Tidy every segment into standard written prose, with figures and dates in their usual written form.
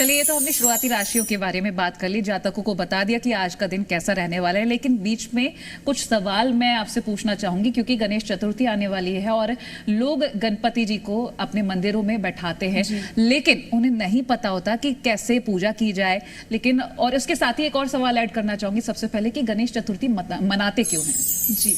चलिए, ये तो हमने शुरुआती राशियों के बारे में बात कर ली, जातकों को बता दिया कि आज का दिन कैसा रहने वाला है, लेकिन बीच में कुछ सवाल मैं आपसे पूछना चाहूंगी क्योंकि गणेश चतुर्थी आने वाली है और लोग गणपति जी को अपने मंदिरों में बैठाते हैं, लेकिन उन्हें नहीं पता होता कि कैसे पूजा की जाए। लेकिन और उसके साथ ही एक और सवाल ऐड करना चाहूंगी सबसे पहले कि गणेश चतुर्थी मनाते क्यों हैं? जी,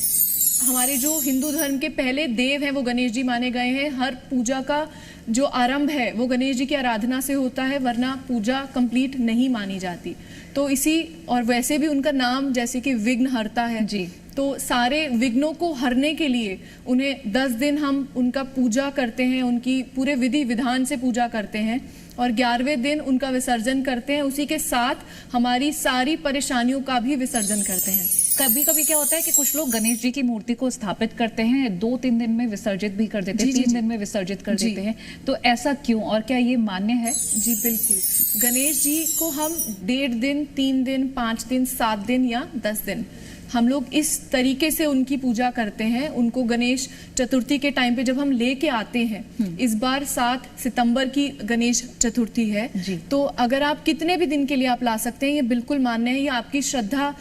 हमारे जो हिंदू धर्म के पहले देव हैं वो गणेश जी माने गए हैं। हर पूजा का जो आरंभ है वो गणेश जी की आराधना से होता है, वरना पूजा कंप्लीट नहीं मानी जाती। तो इसी और वैसे भी उनका नाम जैसे कि विघ्नहर्ता है जी, तो सारे विघ्नों को हरने के लिए उन्हें 10 दिन हम उनका पूजा करते हैं, उनकी पूरे विधि विधान से पूजा करते हैं और 11वें दिन उनका विसर्जन करते हैं। उसी के साथ हमारी सारी परेशानियों का भी विसर्जन करते हैं। कभी कभी क्या होता है कि कुछ लोग गणेश जी की मूर्ति को स्थापित करते हैं, 2-3 दिन में विसर्जित भी कर देते हैं, 3 दिन में विसर्जित कर देते हैं, तो ऐसा क्यों और क्या ये मान्य है? जी बिल्कुल, गणेश जी को हम 1.5 दिन, 3 दिन, 5 दिन, 7 दिन या 10 दिन हम लोग इस तरीके से उनकी पूजा करते हैं। उनको गणेश चतुर्थी के टाइम पे जब हम लेके आते हैं, इस बार 7 सितंबर की गणेश चतुर्थी है, तो अगर आप कितने भी दिन के लिए आप ला सकते हैं, ये बिल्कुल मान्य है, ये आपकी श्रद्धा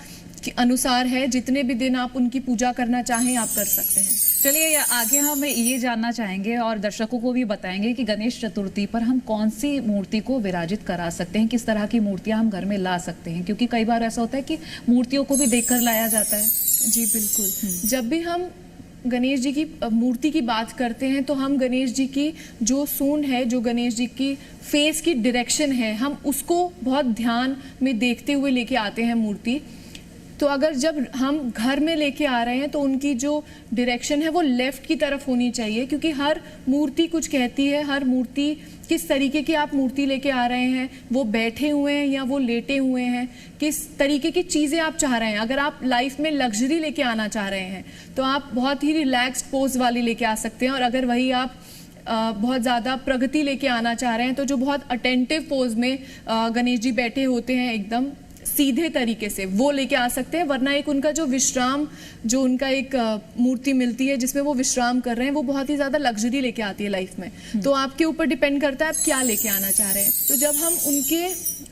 के अनुसार है। जितने भी दिन आप उनकी पूजा करना चाहें आप कर सकते हैं। चलिए, आगे हम ये जानना चाहेंगे और दर्शकों को भी बताएंगे कि गणेश चतुर्थी पर हम कौन सी मूर्ति को विराजित करा सकते हैं, किस तरह की मूर्तियां हम घर में ला सकते हैं, क्योंकि कई बार ऐसा होता है कि मूर्तियों को भी देखकर लाया जाता है। जी बिल्कुल, जब भी हम गणेश जी की मूर्ति की बात करते हैं तो हम गणेश जी की जो सूंड है, जो गणेश जी की फेस की डायरेक्शन है, हम उसको बहुत ध्यान में देखते हुए लेके आते हैं मूर्ति। तो अगर जब हम घर में लेके आ रहे हैं तो उनकी जो डायरेक्शन है वो लेफ्ट की तरफ होनी चाहिए, क्योंकि हर मूर्ति कुछ कहती है। हर मूर्ति किस तरीके की आप मूर्ति लेके आ रहे हैं, वो बैठे हुए हैं या वो लेटे हुए हैं, किस तरीके की चीज़ें आप चाह रहे हैं। अगर आप लाइफ में लग्जरी लेके आना चाह रहे हैं तो आप बहुत ही रिलैक्स्ड पोज वाली लेके आ सकते हैं, और अगर वही आप बहुत ज़्यादा प्रगति लेके आना चाह रहे हैं तो जो बहुत अटेंटिव पोज में गणेश जी बैठे होते हैं एकदम सीधे तरीके से, वो लेके आ सकते हैं। वरना एक उनका जो विश्राम, जो उनका एक मूर्ति मिलती है जिसमें वो विश्राम कर रहे हैं, वो बहुत ही ज़्यादा लग्जरी लेके आती है लाइफ में। तो आपके ऊपर डिपेंड करता है आप क्या लेके आना चाह रहे हैं। तो जब हम उनके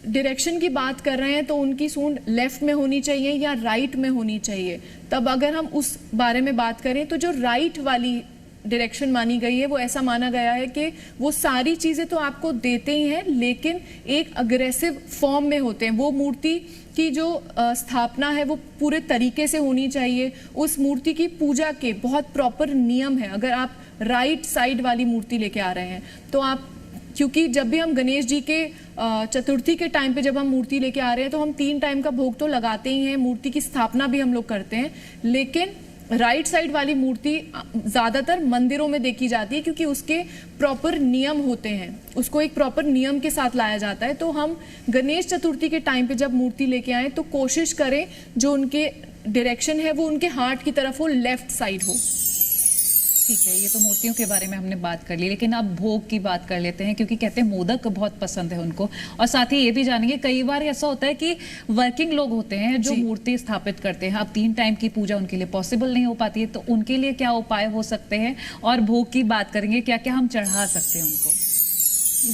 डायरेक्शन की बात कर रहे हैं तो उनकी सूंड लेफ्ट में होनी चाहिए या राइट में होनी चाहिए। तब अगर हम उस बारे में बात करें तो जो राइट वाली डायरेक्शन मानी गई है, वो ऐसा माना गया है कि वो सारी चीज़ें तो आपको देते ही हैं, लेकिन एक अग्रेसिव फॉर्म में होते हैं। वो मूर्ति की जो स्थापना है वो पूरे तरीके से होनी चाहिए। उस मूर्ति की पूजा के बहुत प्रॉपर नियम है। अगर आप राइट साइड वाली मूर्ति लेके आ रहे हैं तो आप, क्योंकि जब भी हम गणेश जी के चतुर्थी के टाइम पे जब हम मूर्ति लेके आ रहे हैं तो हम 3 टाइम का भोग तो लगाते ही हैं, मूर्ति की स्थापना भी हम लोग करते हैं, लेकिन राइट साइड वाली मूर्ति ज़्यादातर मंदिरों में देखी जाती है क्योंकि उसके प्रॉपर नियम होते हैं, उसको एक प्रॉपर नियम के साथ लाया जाता है। तो हम गणेश चतुर्थी के टाइम पे जब मूर्ति लेके आए तो कोशिश करें जो उनके डायरेक्शन है वो उनके हार्ट की तरफ हो, लेफ्ट साइड हो। ठीक है, ये तो मूर्तियों के बारे में हमने बात कर ली, लेकिन अब भोग की बात कर लेते हैं क्योंकि कहते हैं मोदक बहुत पसंद है उनको। और साथ ही ये भी जानेंगे, कई बार ऐसा होता है कि वर्किंग लोग होते हैं जो मूर्ति स्थापित करते हैं, अब 3 टाइम की पूजा उनके लिए पॉसिबल नहीं हो पाती है, तो उनके लिए क्या उपाय हो सकते हैं? और भोग की बात करेंगे, क्या क्या हम चढ़ा सकते हैं उनको?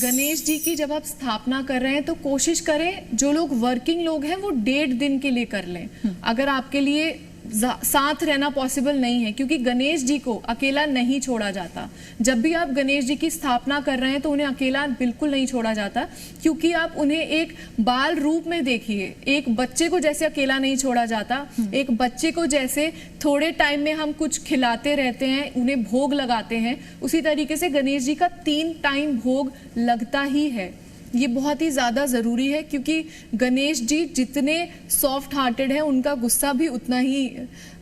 गणेश जी की जब आप स्थापना कर रहे हैं तो कोशिश करें जो लोग वर्किंग लोग हैं वो 1.5 दिन के लिए कर लें। अगर आपके लिए साथ रहना पॉसिबल नहीं है, क्योंकि गणेश जी को अकेला नहीं छोड़ा जाता। जब भी आप गणेश जी की स्थापना कर रहे हैं तो उन्हें अकेला बिल्कुल नहीं छोड़ा जाता, क्योंकि आप उन्हें एक बाल रूप में देखिए। एक बच्चे को जैसे अकेला नहीं छोड़ा जाता, एक बच्चे को जैसे थोड़े टाइम में हम कुछ खिलाते रहते हैं, उन्हें भोग लगाते हैं, उसी तरीके से गणेश जी का 3 टाइम भोग लगता ही है। ये बहुत ही ज़्यादा ज़रूरी है, क्योंकि गणेश जी जितने सॉफ्ट हार्टेड हैं उनका गुस्सा भी उतना ही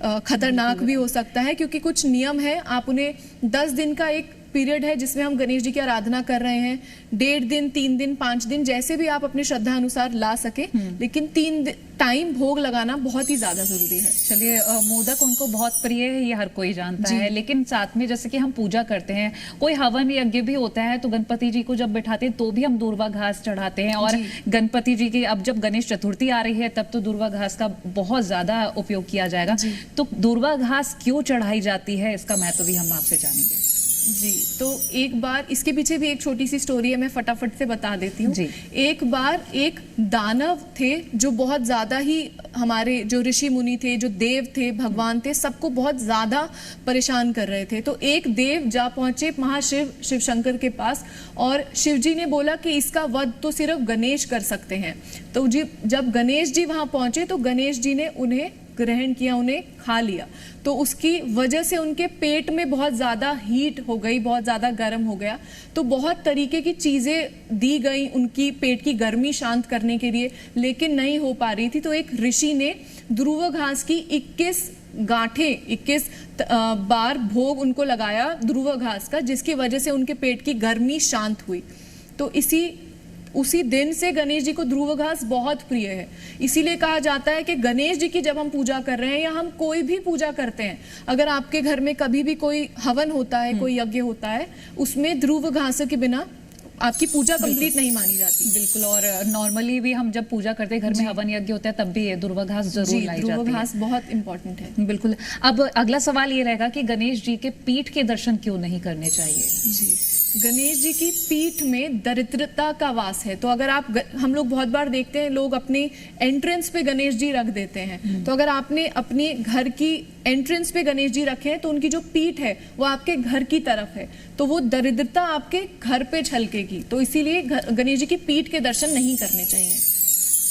खतरनाक भी हो सकता है, क्योंकि कुछ नियम है। आप उन्हें 10 दिन का एक पीरियड है जिसमें हम गणेश जी की आराधना कर रहे हैं, 1.5 दिन, 3 दिन, 5 दिन, जैसे भी आप अपनी श्रद्धा अनुसार ला सके, लेकिन 3 टाइम भोग लगाना बहुत ही ज्यादा जरूरी है। चलिए, मोदक उनको बहुत प्रिय है, ये हर कोई जानता है, लेकिन साथ में जैसे कि हम पूजा करते हैं, कोई हवन यज्ञ भी होता है, तो गणपति जी को जब बैठाते हैं तो भी हम दूर्वा घास चढ़ाते हैं। और गणपति जी की अब जब गणेश चतुर्थी आ रही है तब तो दूर्वा घास का बहुत ज्यादा उपयोग किया जाएगा, तो दूर्वा घास क्यों चढ़ाई जाती है, इसका महत्व भी हम आपसे जानेंगे। जी, तो एक बार इसके पीछे भी एक छोटी सी स्टोरी है, मैं फटाफट से बता देती हूँ। एक बार एक दानव थे जो बहुत ज्यादा ही हमारे जो ऋषि मुनि थे, जो देव थे, भगवान थे, सबको बहुत ज्यादा परेशान कर रहे थे। तो एक देव जा पहुंचे महाशिव शिव शंकर के पास और शिव जी ने बोला कि इसका वध तो सिर्फ गणेश कर सकते हैं। तो जब गणेश जी वहां पहुंचे तो गणेश जी ने उन्हें ग्रहण किया, उन्हें खा लिया। तो उसकी वजह से उनके पेट में बहुत ज़्यादा हीट हो गई, बहुत ज़्यादा गर्म हो गया। तो बहुत तरीके की चीज़ें दी गई उनकी पेट की गर्मी शांत करने के लिए, लेकिन नहीं हो पा रही थी। तो एक ऋषि ने ध्रुव घास की 21 बार भोग उनको लगाया ध्रुव घास का, जिसकी वजह से उनके पेट की गर्मी शांत हुई। तो उसी दिन से गणेश जी को ध्रुव घास बहुत प्रिय है। इसीलिए कहा जाता है कि गणेश जी की जब हम पूजा कर रहे हैं या हम कोई भी पूजा करते हैं, अगर आपके घर में कभी भी कोई हवन होता है, कोई यज्ञ होता है, उसमें ध्रुव घास के बिना आपकी पूजा कंप्लीट नहीं मानी जाती। बिल्कुल। और नॉर्मली भी हम जब पूजा करते हैं, घर में हवन यज्ञ होता है, तब भी ये ध्रुव घास जरूर लाई जाती है। ध्रुव घास बहुत इंपॉर्टेंट है। बिल्कुल। अब अगला सवाल ये रहेगा कि गणेश जी के पीठ के दर्शन क्यों नहीं करने चाहिए? जी, गणेश जी की पीठ में दरिद्रता का वास है। तो अगर हम लोग बहुत बार देखते हैं, लोग अपने एंट्रेंस पे गणेश जी रख देते हैं। तो अगर आपने अपने घर की एंट्रेंस पे गणेश जी रखे हैं तो उनकी जो पीठ है वो आपके घर की तरफ है, तो वो दरिद्रता आपके घर पे छलकेगी। तो इसीलिए गणेश जी की पीठ के दर्शन नहीं करने चाहिए।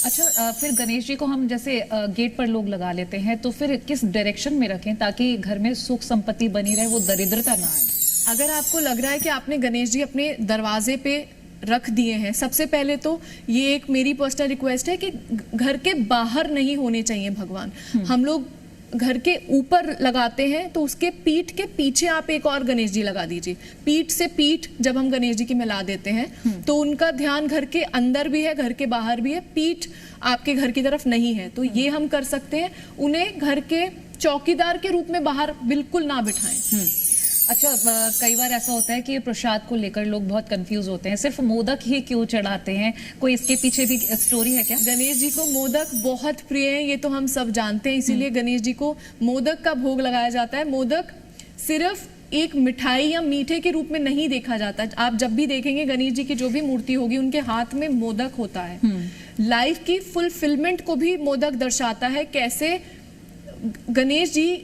अच्छा, फिर गणेश जी को हम जैसे गेट पर लोग लगा लेते हैं, तो फिर किस डायरेक्शन में रखें ताकि घर में सुख संपत्ति बनी रहे, वो दरिद्रता ना आए? अगर आपको लग रहा है कि आपने गणेश जी अपने दरवाजे पे रख दिए हैं, सबसे पहले तो ये एक मेरी पर्सनल रिक्वेस्ट है कि घर के बाहर नहीं होने चाहिए भगवान। हम लोग घर के ऊपर लगाते हैं, तो उसके पीठ के पीछे आप एक और गणेश जी लगा दीजिए। पीठ से पीठ जब हम गणेश जी की मिला देते हैं तो उनका ध्यान घर के अंदर भी है, घर के बाहर भी है, पीठ आपके घर की तरफ नहीं है। तो ये हम कर सकते हैं। उन्हें घर के चौकीदार के रूप में बाहर बिल्कुल ना बिठाएं। अच्छा, कई बार ऐसा होता है कि प्रसाद को लेकर लोग बहुत कंफ्यूज होते हैं, सिर्फ मोदक ही क्यों चढ़ाते हैं? कोई इसके पीछे भी स्टोरी है क्या? गणेश जी को मोदक बहुत प्रिय है, ये तो हम सब जानते हैं, इसीलिए गणेश जी को मोदक का भोग लगाया जाता है। मोदक सिर्फ एक मिठाई या मीठे के रूप में नहीं देखा जाता। आप जब भी देखेंगे गणेश जी की जो भी मूर्ति होगी, उनके हाथ में मोदक होता है। लाइफ की फुलफिलमेंट को भी मोदक दर्शाता है। कैसे गणेश जी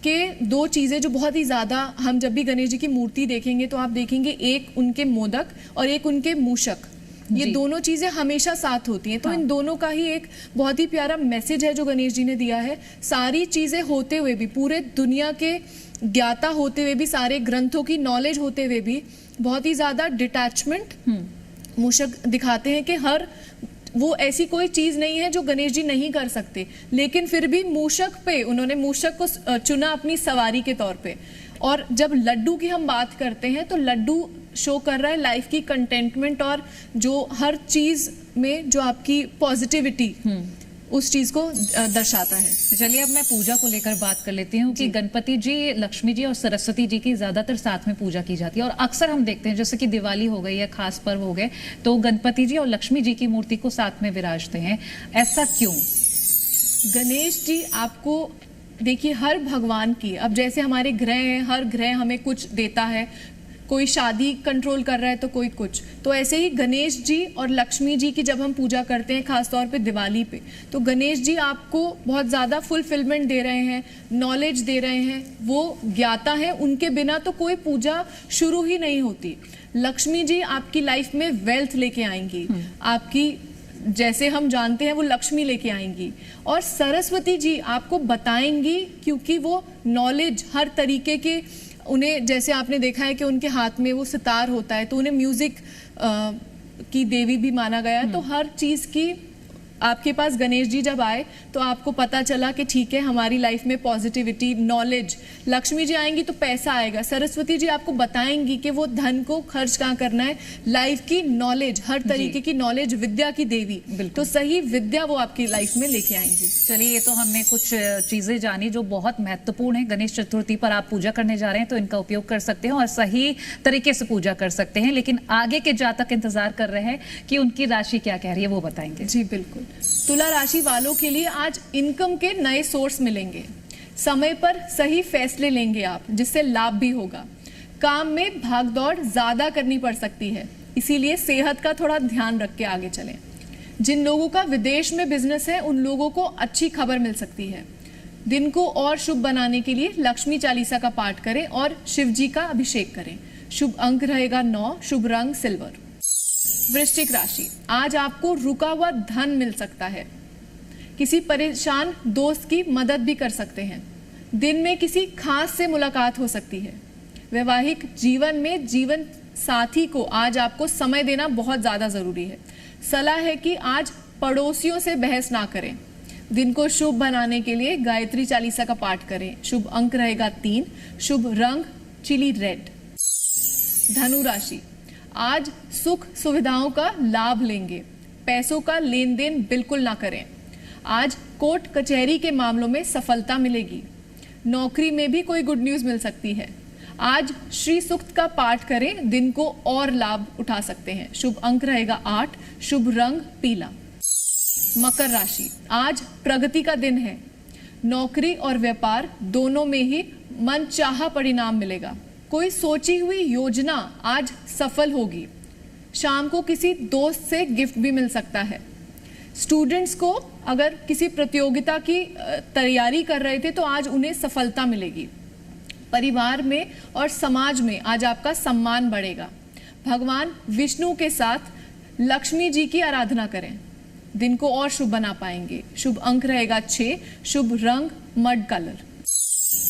के दो चीजें जो बहुत ही ज्यादा, हम जब भी गणेश जी की मूर्ति देखेंगे तो आप देखेंगे एक उनके मोदक और एक उनके मूषक, ये दोनों चीजें हमेशा साथ होती हैं। तो इन दोनों का ही एक बहुत ही प्यारा मैसेज है जो गणेश जी ने दिया है। सारी चीजें होते हुए भी, पूरे दुनिया के ज्ञाता होते हुए भी, सारे ग्रंथों की नॉलेज होते हुए भी, बहुत ही ज्यादा डिटैचमेंट मूषक दिखाते हैं कि वो ऐसी कोई चीज नहीं है जो गणेश जी नहीं कर सकते, लेकिन फिर भी उन्होंने मूषक को चुना अपनी सवारी के तौर पे। और जब लड्डू की हम बात करते हैं तो लड्डू शो कर रहा है लाइफ की कंटेंटमेंट और जो हर चीज में जो आपकी पॉजिटिविटी, उस चीज को दर्शाता है। चलिए, अब मैं पूजा को लेकर बात कर लेती हूँ कि गणपति जी, लक्ष्मी जी और सरस्वती जी की ज्यादातर साथ में पूजा की जाती है, और अक्सर हम देखते हैं जैसे कि दिवाली हो गई या खास पर्व हो गए तो गणपति जी और लक्ष्मी जी की मूर्ति को साथ में विराजते हैं। ऐसा क्यों? गणेश जी आपको देखिए, हर भगवान की, अब जैसे हमारे ग्रह हैं, हर ग्रह हमें कुछ देता है, कोई शादी कंट्रोल कर रहा है तो कोई कुछ, तो ऐसे ही गणेश जी और लक्ष्मी जी की जब हम पूजा करते हैं, खासतौर पे दिवाली पे, तो गणेश जी आपको बहुत ज़्यादा फुलफिलमेंट दे रहे हैं, नॉलेज दे रहे हैं, वो ज्ञाता है, उनके बिना तो कोई पूजा शुरू ही नहीं होती। लक्ष्मी जी आपकी लाइफ में वेल्थ लेके आएंगी, आपकी, जैसे हम जानते हैं, वो लक्ष्मी लेके आएंगी। और सरस्वती जी आपको बताएंगी, क्योंकि वो नॉलेज हर तरीके के, उन्हें, जैसे आपने देखा है कि उनके हाथ में वो सितार होता है, तो उन्हें म्यूजिक की देवी भी माना गया है। तो हर चीज की, आपके पास गणेश जी जब आए तो आपको पता चला कि ठीक है, हमारी लाइफ में पॉजिटिविटी, नॉलेज, लक्ष्मी जी आएंगी तो पैसा आएगा, सरस्वती जी आपको बताएंगी कि वो धन को खर्च कहाँ करना है, लाइफ की नॉलेज, हर तरीके की नॉलेज, विद्या की देवी, तो सही विद्या वो आपकी लाइफ में लेके आएंगी। चलिए, ये तो हमने कुछ चीजें जानी जो बहुत महत्वपूर्ण है। गणेश चतुर्थी पर आप पूजा करने जा रहे हैं तो इनका उपयोग कर सकते हैं और सही तरीके से पूजा कर सकते हैं, लेकिन आगे के जातक इंतजार कर रहे हैं कि उनकी राशि क्या कह रही है, वो बताएंगे। जी बिल्कुल। तुला राशि वालों के लिए आज इनकम के नए सोर्स मिलेंगे, समय पर सही फैसले लेंगे आप, जिससे लाभ भी होगा। काम में भागदौड़ ज्यादा करनी पड़ सकती है, इसीलिए सेहत का थोड़ा ध्यान रख के आगे चलें। जिन लोगों का विदेश में बिजनेस है उन लोगों को अच्छी खबर मिल सकती है। दिन को और शुभ बनाने के लिए लक्ष्मी चालीसा का पाठ करें और शिव जी का अभिषेक करें। शुभ अंक रहेगा 9, शुभ रंग सिल्वर। वृश्चिक राशि, आज आपको रुका हुआ धन मिल सकता है। किसी परेशान दोस्त की मदद भी कर सकते हैं। दिन में किसी खास से मुलाकात हो सकती है। वैवाहिक जीवन में जीवन साथी को आज आपको समय देना बहुत ज्यादा जरूरी है। सलाह है कि आज पड़ोसियों से बहस ना करें। दिन को शुभ बनाने के लिए गायत्री चालीसा का पाठ करें। शुभ अंक रहेगा 3, शुभ रंग चिली रेड। धनु राशि, आज सुख सुविधाओं का लाभ लेंगे। पैसों का लेन देन बिल्कुल ना करें। आज कोर्ट कचहरी के मामलों में सफलता मिलेगी। नौकरी में भी कोई गुड न्यूज मिल सकती है। आज श्री सूक्त का पाठ करें, दिन को और लाभ उठा सकते हैं। शुभ अंक रहेगा 8, शुभ रंग पीला। मकर राशि, आज प्रगति का दिन है। नौकरी और व्यापार दोनों में ही मनचाहा परिणाम मिलेगा। कोई सोची हुई योजना आज सफल होगी। शाम को किसी दोस्त से गिफ्ट भी मिल सकता है। स्टूडेंट्स को अगर किसी प्रतियोगिता की तैयारी कर रहे थे तो आज उन्हें सफलता मिलेगी। परिवार में और समाज में आज आपका सम्मान बढ़ेगा। भगवान विष्णु के साथ लक्ष्मी जी की आराधना करें, दिन को और शुभ बना पाएंगे। शुभ अंक रहेगा 6, शुभ रंग मड कलर।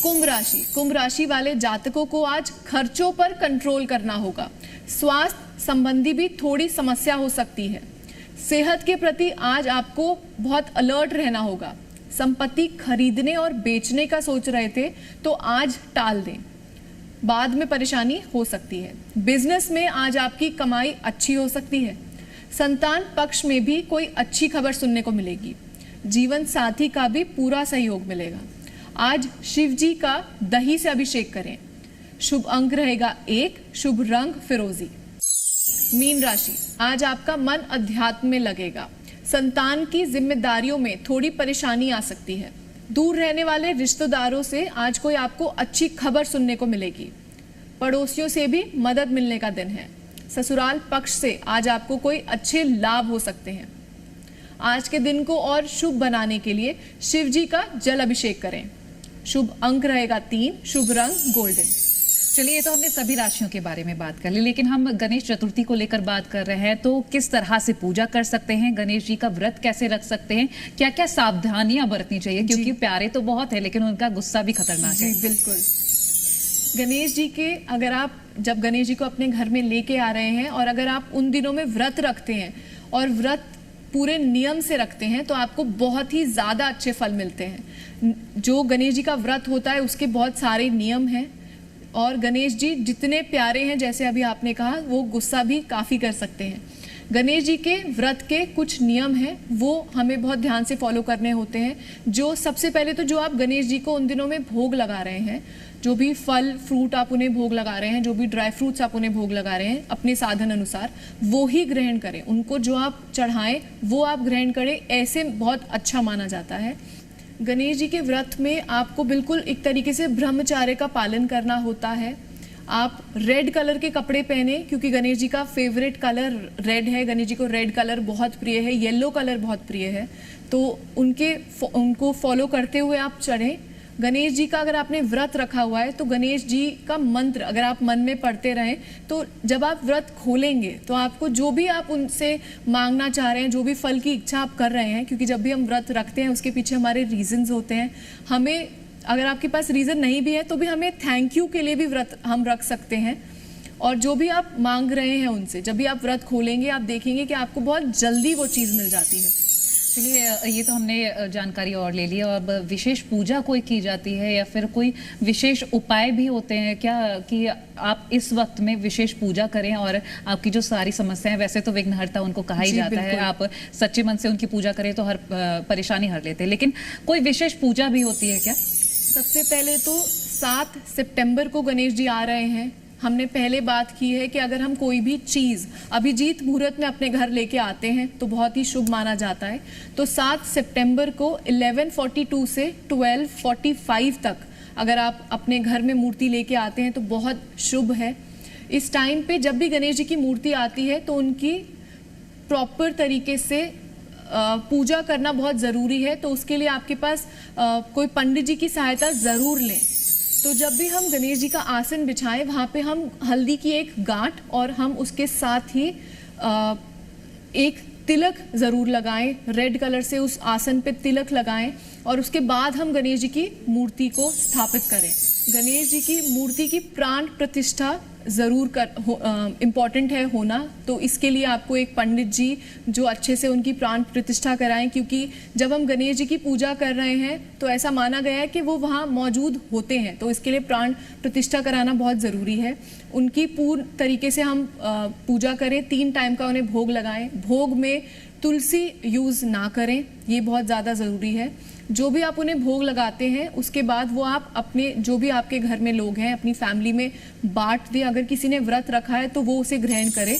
कुंभ राशि, कुंभ राशि वाले जातकों को आज खर्चों पर कंट्रोल करना होगा। स्वास्थ्य संबंधी भी थोड़ी समस्या हो सकती है। सेहत के प्रति आज आपको बहुत अलर्ट रहना होगा। संपत्ति खरीदने और बेचने का सोच रहे थे तो आज टाल दें, बाद में परेशानी हो सकती है। बिजनेस में आज आपकी कमाई अच्छी हो सकती है। संतान पक्ष में भी कोई अच्छी खबर सुनने को मिलेगी। जीवन साथी का भी पूरा सहयोग मिलेगा। आज शिव जी का दही से अभिषेक करें। शुभ अंक रहेगा 1, शुभ रंग फिरोजी। मीन राशि, आज आपका मन अध्यात्म में लगेगा। संतान की जिम्मेदारियों में थोड़ी परेशानी आ सकती है। दूर रहने वाले रिश्तेदारों से आज कोई आपको अच्छी खबर सुनने को मिलेगी। पड़ोसियों से भी मदद मिलने का दिन है। ससुराल पक्ष से आज आपको कोई अच्छे लाभ हो सकते हैं। आज के दिन को और शुभ बनाने के लिए शिव जी का जल अभिषेक करें। शुभ अंक रहेगा 3, शुभ रंग गोल्डन। चलिए, ये तो हमने सभी राशियों के बारे में बात कर ली, लेकिन हम गणेश चतुर्थी को लेकर बात कर रहे हैं। तो किस तरह से पूजा कर सकते हैं, गणेश जी का व्रत कैसे रख सकते हैं, क्या क्या सावधानियां बरतनी चाहिए, क्योंकि प्यारे तो बहुत है लेकिन उनका गुस्सा भी खतरनाक है। बिल्कुल। गणेश जी के अगर आप जब गणेश जी को अपने घर में लेके आ रहे हैं और अगर आप उन दिनों में व्रत रखते हैं और व्रत पूरे नियम से रखते हैं तो आपको बहुत ही ज्यादा अच्छे फल मिलते हैं। जो गणेश जी का व्रत होता है उसके बहुत सारे नियम हैं और गणेश जी जितने प्यारे हैं, जैसे अभी आपने कहा, वो गुस्सा भी काफी कर सकते हैं। गणेश जी के व्रत के कुछ नियम हैं, वो हमें बहुत ध्यान से फॉलो करने होते हैं। जो सबसे पहले तो जो आप गणेश जी को उन दिनों में भोग लगा रहे हैं, जो भी फल फ्रूट आप उन्हें भोग लगा रहे हैं, जो भी ड्राई फ्रूट्स आप उन्हें भोग लगा रहे हैं, अपने साधन अनुसार वो ही ग्रहण करें। उनको जो आप चढ़ाएं वो आप ग्रहण करें, ऐसे बहुत अच्छा माना जाता है। गणेश जी के व्रत में आपको बिल्कुल एक तरीके से ब्रह्मचर्य का पालन करना होता है। आप रेड कलर के कपड़े पहने, क्योंकि गणेश जी का फेवरेट कलर रेड है। गणेश जी को रेड कलर बहुत प्रिय है, येलो कलर बहुत प्रिय है, तो उनको फॉलो करते हुए आप चढ़ें। गणेश जी का अगर आपने व्रत रखा हुआ है तो गणेश जी का मंत्र अगर आप मन में पढ़ते रहें तो जब आप व्रत खोलेंगे तो आपको जो भी आप उनसे मांगना चाह रहे हैं, जो भी फल की इच्छा आप कर रहे हैं, क्योंकि जब भी हम व्रत रखते हैं उसके पीछे हमारे रीजंस होते हैं। हमें अगर आपके पास रीजन नहीं भी है तो भी हमें थैंक यू के लिए भी व्रत हम रख सकते हैं। और जो भी आप मांग रहे हैं उनसे जब भी आप व्रत खोलेंगे आप देखेंगे कि आपको बहुत जल्दी वो चीज़ मिल जाती है। चलिए, ये तो हमने जानकारी और ले ली। अब विशेष पूजा कोई की जाती है या फिर कोई विशेष उपाय भी होते हैं क्या कि आप इस वक्त में विशेष पूजा करें और आपकी जो सारी समस्याएं, वैसे तो विघ्नहर्ता उनको कहा ही जाता है, आप सच्चे मन से उनकी पूजा करें तो हर परेशानी हर लेते हैं, लेकिन कोई विशेष पूजा भी होती है क्या? सबसे पहले तो 7 सितंबर को गणेश जी आ रहे हैं। हमने पहले बात की है कि अगर हम कोई भी चीज़ अभिजीत मुहूर्त में अपने घर लेके आते हैं तो बहुत ही शुभ माना जाता है। तो 7 सितंबर को 11:42 से 12:45 तक अगर आप अपने घर में मूर्ति लेके आते हैं तो बहुत शुभ है। इस टाइम पे जब भी गणेश जी की मूर्ति आती है तो उनकी प्रॉपर तरीके से पूजा करना बहुत ज़रूरी है। तो उसके लिए आपके पास कोई पंडित जी की सहायता ज़रूर लें। तो जब भी हम गणेश जी का आसन बिछाएं, वहाँ पे हम हल्दी की एक गांठ और हम उसके साथ ही एक तिलक ज़रूर लगाएं, रेड कलर से उस आसन पे तिलक लगाएं और उसके बाद हम गणेश जी की मूर्ति को स्थापित करें। गणेश जी की मूर्ति की प्राण प्रतिष्ठा ज़रूर इम्पॉर्टेंट है होना। तो इसके लिए आपको एक पंडित जी जो अच्छे से उनकी प्राण प्रतिष्ठा कराएं, क्योंकि जब हम गणेश जी की पूजा कर रहे हैं तो ऐसा माना गया है कि वो वहाँ मौजूद होते हैं। तो इसके लिए प्राण प्रतिष्ठा कराना बहुत ज़रूरी है। उनकी पूर्ण तरीके से हम पूजा करें, 3 टाइम का उन्हें भोग लगाएं। भोग में तुलसी यूज़ ना करें, ये बहुत ज़्यादा ज़रूरी है। जो भी आप उन्हें भोग लगाते हैं उसके बाद वो आप अपने जो भी आपके घर में लोग हैं अपनी फैमिली में बांट दें। अगर किसी ने व्रत रखा है तो वो उसे ग्रहण करे।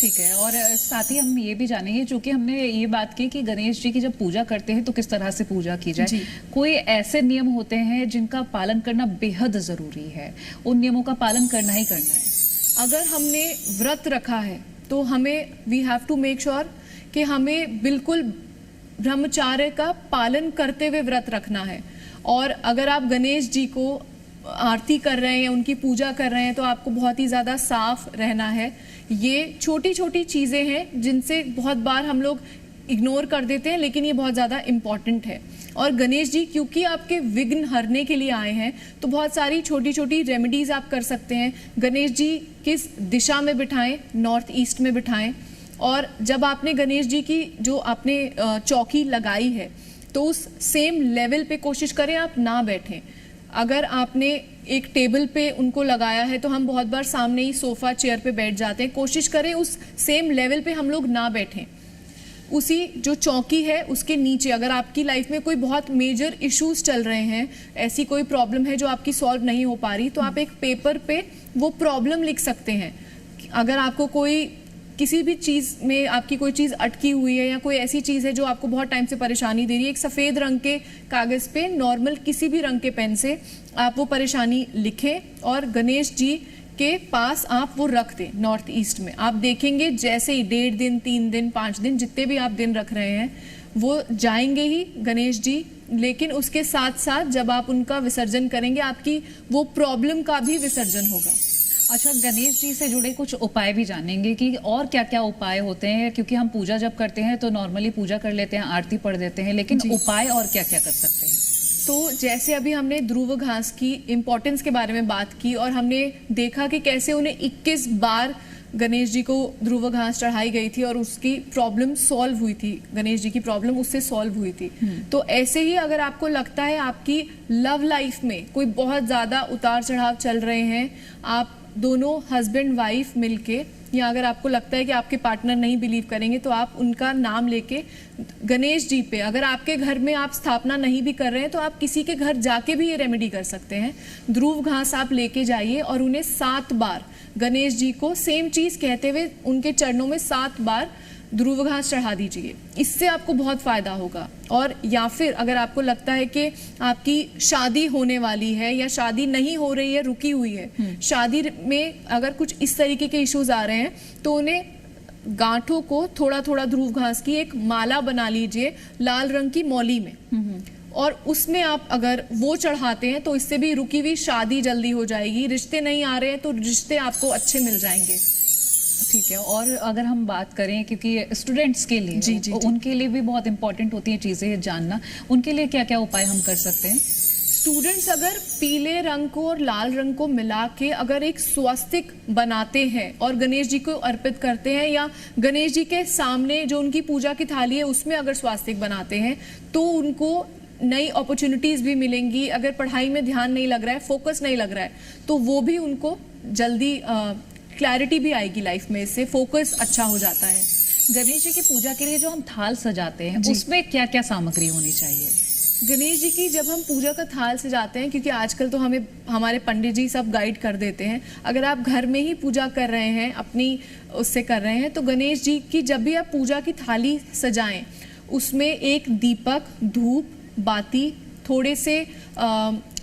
ठीक है। और साथ ही हम ये भी जानेंगे, चूंकि हमने ये बात की कि गणेश जी की जब पूजा करते हैं तो किस तरह से पूजा की जाए, कोई ऐसे नियम होते हैं जिनका पालन करना बेहद ज़रूरी है, उन नियमों का पालन करना ही करना है। अगर हमने व्रत रखा है तो हमें we have to make sure कि हमें बिल्कुल ब्रह्मचार्य का पालन करते हुए व्रत रखना है। और अगर आप गणेश जी को आरती कर रहे हैं, उनकी पूजा कर रहे हैं, तो आपको बहुत ही ज़्यादा साफ रहना है। ये छोटी छोटी चीज़ें हैं जिनसे बहुत बार हम लोग इग्नोर कर देते हैं, लेकिन ये बहुत ज़्यादा इम्पॉर्टेंट है। और गणेश जी क्योंकि आपके विघ्न हरने के लिए आए हैं तो बहुत सारी छोटी छोटी रेमेडीज़ आप कर सकते हैं। गणेश जी किस दिशा में बिठाएं, नॉर्थ ईस्ट में बिठाएं। और जब आपने गणेश जी की जो आपने चौकी लगाई है तो उस सेम लेवल पे कोशिश करें आप ना बैठें। अगर आपने एक टेबल पे उनको लगाया है तो हम बहुत बार सामने ही सोफ़ा चेयर पे बैठ जाते हैं। कोशिश करें उस सेम लेवल पे हम लोग ना बैठें। उसी जो चौकी है उसके नीचे, अगर आपकी लाइफ में कोई बहुत मेजर इश्यूज चल रहे हैं, ऐसी कोई प्रॉब्लम है जो आपकी सॉल्व नहीं हो पा रही, तो आप एक पेपर पे वो प्रॉब्लम लिख सकते हैं। अगर आपको कोई किसी भी चीज़ में आपकी कोई चीज़ अटकी हुई है या कोई ऐसी चीज़ है जो आपको बहुत टाइम से परेशानी दे रही है, एक सफ़ेद रंग के कागज़ पे नॉर्मल किसी भी रंग के पेन से आप वो परेशानी लिखें और गणेश जी के पास आप वो रख दें नॉर्थ ईस्ट में। आप देखेंगे जैसे ही 1.5 दिन, 3 दिन, 5 दिन, जितने भी आप दिन रख रहे हैं वो जाएंगे ही गणेश जी। लेकिन उसके साथ साथ जब आप उनका विसर्जन करेंगे आपकी वो प्रॉब्लम का भी विसर्जन होगा। अच्छा, गणेश जी से जुड़े कुछ उपाय भी जानेंगे कि और क्या क्या उपाय होते हैं, क्योंकि हम पूजा जब करते हैं तो नॉर्मली पूजा कर लेते हैं, आरती पढ़ देते हैं, लेकिन उपाय और क्या क्या कर सकते हैं? तो जैसे अभी हमने ध्रुव घास की इम्पोर्टेंस के बारे में बात की और हमने देखा कि कैसे उन्हें 21 बार गणेश जी को ध्रुव घास चढ़ाई गई थी और उसकी प्रॉब्लम सॉल्व हुई थी, गणेश जी की प्रॉब्लम उससे सॉल्व हुई थी। तो ऐसे ही अगर आपको लगता है आपकी लव लाइफ में कोई बहुत ज़्यादा उतार चढ़ाव चल रहे हैं, आप दोनों हस्बैंड वाइफ मिलके, या अगर आपको लगता है कि आपके पार्टनर नहीं बिलीव करेंगे तो आप उनका नाम लेके गणेश जी पे, अगर आपके घर में आप स्थापना नहीं भी कर रहे हैं तो आप किसी के घर जाके भी ये रेमेडी कर सकते हैं। ध्रुव घास आप लेके जाइए और उन्हें 7 बार गणेश जी को सेम चीज़ कहते हुए उनके चरणों में 7 बार ध्रुव घास चढ़ा दीजिए। इससे आपको बहुत फ़ायदा होगा। और या फिर अगर आपको लगता है कि आपकी शादी होने वाली है या शादी नहीं हो रही है, रुकी हुई है, शादी में अगर कुछ इस तरीके के इश्यूज आ रहे हैं तो उन्हें गांठों को थोड़ा थोड़ा ध्रुव घास की एक माला बना लीजिए लाल रंग की मौली में, और उसमें आप अगर वो चढ़ाते हैं तो इससे भी रुकी हुई शादी जल्दी हो जाएगी। रिश्ते नहीं आ रहे हैं तो रिश्ते आपको अच्छे मिल जाएंगे। ठीक है। और अगर हम बात करें, क्योंकि स्टूडेंट्स के लिए जी, उनके लिए भी बहुत इंपॉर्टेंट होती है चीज़ें जानना, उनके लिए क्या क्या उपाय हम कर सकते हैं? स्टूडेंट्स अगर पीले रंग को और लाल रंग को मिला के अगर एक स्वस्तिक बनाते हैं और गणेश जी को अर्पित करते हैं, या गणेश जी के सामने जो उनकी पूजा की थाली है उसमें अगर स्वस्तिक बनाते हैं, तो उनको नई अपॉर्चुनिटीज़ भी मिलेंगी। अगर पढ़ाई में ध्यान नहीं लग रहा है, फोकस नहीं लग रहा है, तो वो भी उनको जल्दी क्लैरिटी भी आएगी लाइफ में, इससे फोकस अच्छा हो जाता है। गणेश जी की पूजा के लिए जो हम थाल सजाते हैं उसमें क्या क्या सामग्री होनी चाहिए? गणेश जी की जब हम पूजा का थाल सजाते हैं, क्योंकि आजकल तो हमें हमारे पंडित जी सब गाइड कर देते हैं, अगर आप घर में ही पूजा कर रहे हैं, अपनी उससे कर रहे हैं, तो गणेश जी की जब भी आप पूजा की थाली सजाएं उसमें एक दीपक, धूप, बाती, थोड़े से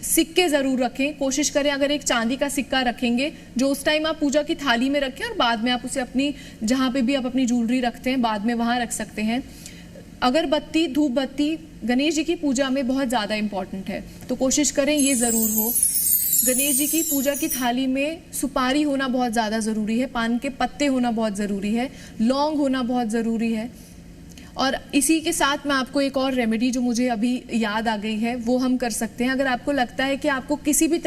सिक्के ज़रूर रखें। कोशिश करें अगर एक चांदी का सिक्का रखेंगे जो उस टाइम आप पूजा की थाली में रखें और बाद में आप उसे अपनी जहाँ पे भी आप अपनी ज्वेलरी रखते हैं बाद में वहाँ रख सकते हैं। अगरबत्ती, धूप बत्ती गणेश जी की पूजा में बहुत ज़्यादा इम्पॉर्टेंट है, तो कोशिश करें ये ज़रूर हो। गणेश जी की पूजा की थाली में सुपारी होना बहुत ज़्यादा ज़रूरी है, पान के पत्ते होना बहुत ज़रूरी है, लौंग होना बहुत ज़रूरी है। और इसी के साथ मैं आपको एक और रेमेडी जो मुझे अभी याद आ गई है वो हम कर सकते हैं। अगर आपको लगता है कि आपको किसी भी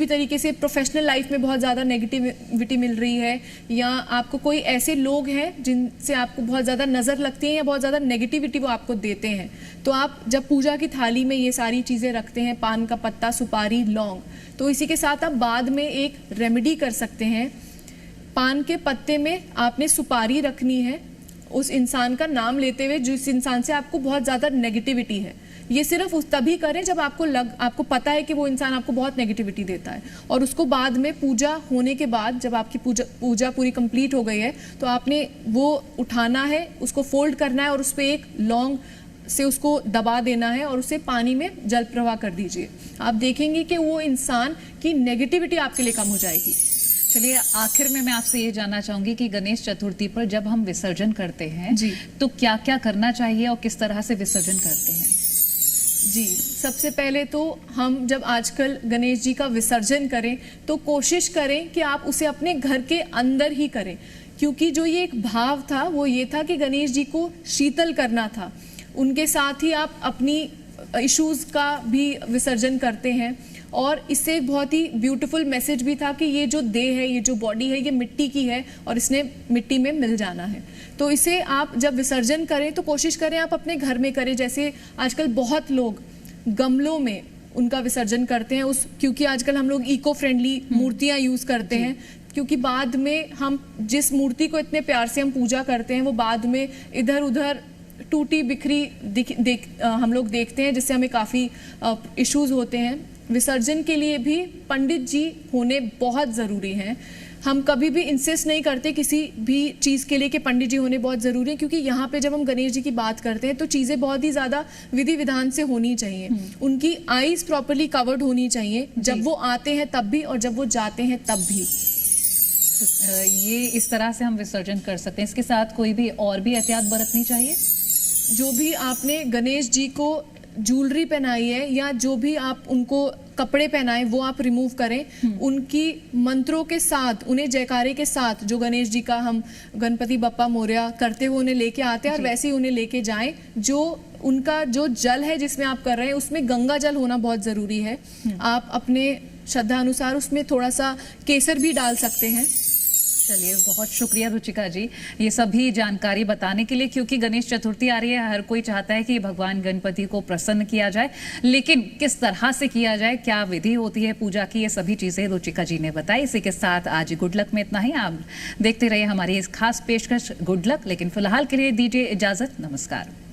तरीके से प्रोफेशनल लाइफ में बहुत ज़्यादा नेगेटिविटी मिल रही है, या आपको कोई ऐसे लोग हैं जिनसे आपको बहुत ज़्यादा नज़र लगती है या बहुत ज़्यादा नेगेटिविटी वो आपको देते हैं, तो आप जब पूजा की थाली में ये सारी चीज़ें रखते हैं, पान का पत्ता, सुपारी, लौंग, तो इसी के साथ आप बाद में एक रेमेडी कर सकते हैं। पान के पत्ते में आपने सुपारी रखनी है उस इंसान का नाम लेते हुए जिस इंसान से आपको बहुत ज़्यादा नेगेटिविटी है। ये सिर्फ उस तभी करें जब आपको पता है कि वो इंसान आपको बहुत नेगेटिविटी देता है, और उसको बाद में पूजा होने के बाद जब आपकी पूजा पूरी कंप्लीट हो गई है तो आपने वो उठाना है, उसको फोल्ड करना है और उस पर एक लौंग से उसको दबा देना है और उसे पानी में जल प्रवाह कर दीजिए। आप देखेंगे कि वो इंसान की नेगेटिविटी आपके लिए कम हो जाएगी। चलिए, आखिर में मैं आपसे ये जानना चाहूंगी कि गणेश चतुर्थी पर जब हम विसर्जन करते हैं जी, तो क्या क्या करना चाहिए और किस तरह से विसर्जन करते हैं? जी, सबसे पहले तो हम जब आजकल गणेश जी का विसर्जन करें तो कोशिश करें कि आप उसे अपने घर के अंदर ही करें, क्योंकि जो ये एक भाव था वो ये था कि गणेश जी को शीतल करना था। उनके साथ ही आप अपनी इश्यूज का भी विसर्जन करते हैं, और इससे एक बहुत ही ब्यूटीफुल मैसेज भी था कि ये जो देह है, ये जो बॉडी है, ये मिट्टी की है और इसने मिट्टी में मिल जाना है। तो इसे आप जब विसर्जन करें तो कोशिश करें आप अपने घर में करें। जैसे आजकल बहुत लोग गमलों में उनका विसर्जन करते हैं, क्योंकि आजकल हम लोग इको फ्रेंडली मूर्तियाँ यूज़ करते हैं, क्योंकि बाद में हम जिस मूर्ति को इतने प्यार से हम पूजा करते हैं वो बाद में इधर उधर टूटी बिखरी हम लोग देखते हैं, जिससे हमें काफ़ी इश्यूज होते हैं। विसर्जन के लिए भी पंडित जी होने बहुत ज़रूरी हैं। हम कभी भी इंसिस्ट नहीं करते किसी भी चीज़ के लिए कि पंडित जी होने बहुत ज़रूरी है, क्योंकि यहाँ पे जब हम गणेश जी की बात करते हैं तो चीज़ें बहुत ही ज़्यादा विधि विधान से होनी चाहिए। उनकी आईज प्रॉपरली कवर्ड होनी चाहिए, जब वो आते हैं तब भी और जब वो जाते हैं तब भी। ये इस तरह से हम विसर्जन कर सकते हैं। इसके साथ कोई भी और भी एहतियात बरतनी चाहिए? जो भी आपने गणेश जी को ज्वेलरी पहनाई है या जो भी आप उनको कपड़े पहनाए वो आप रिमूव करें। उनकी मंत्रों के साथ, उन्हें जयकारे के साथ जो गणेश जी का हम गणपति बप्पा मोरया करते हुए उन्हें लेके आते हैं और वैसे ही उन्हें लेके जाएं। जो उनका जो जल है जिसमें आप कर रहे हैं उसमें गंगा जल होना बहुत ज़रूरी है। आप अपने श्रद्धा अनुसार उसमें थोड़ा सा केसर भी डाल सकते हैं। चलिए, बहुत शुक्रिया रुचिका जी ये सभी जानकारी बताने के लिए, क्योंकि गणेश चतुर्थी आ रही है, हर कोई चाहता है कि भगवान गणपति को प्रसन्न किया जाए, लेकिन किस तरह से किया जाए, क्या विधि होती है पूजा की, ये सभी चीजें रुचिका जी ने बताई। इसी के साथ आज गुड लक में इतना ही। आप देखते रहिए हमारी इस खास पेशकश गुड लक, लेकिन फिलहाल के लिए दीजिए इजाजत। नमस्कार।